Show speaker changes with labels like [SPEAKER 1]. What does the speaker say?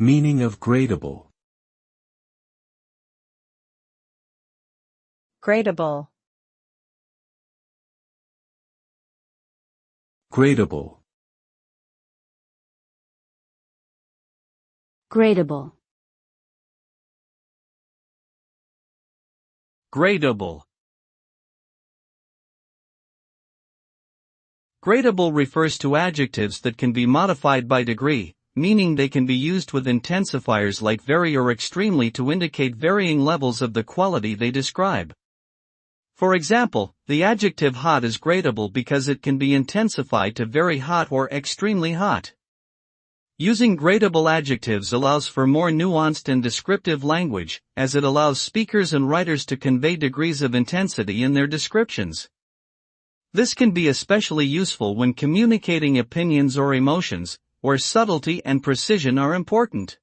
[SPEAKER 1] Meaning of gradable.
[SPEAKER 2] Gradable.
[SPEAKER 1] Gradable.
[SPEAKER 3] Gradable.
[SPEAKER 4] Gradable. Gradable refers to adjectives that can be modified by degree, meaning they can be used with intensifiers like very or extremely to indicate varying levels of the quality they describe. For example, the adjective hot is gradable because it can be intensified to very hot or extremely hot. Using gradable adjectives allows for more nuanced and descriptive language, as it allows speakers and writers to convey degrees of intensity in their descriptions. This can be especially useful when communicating opinions or emotions, where subtlety and precision are important.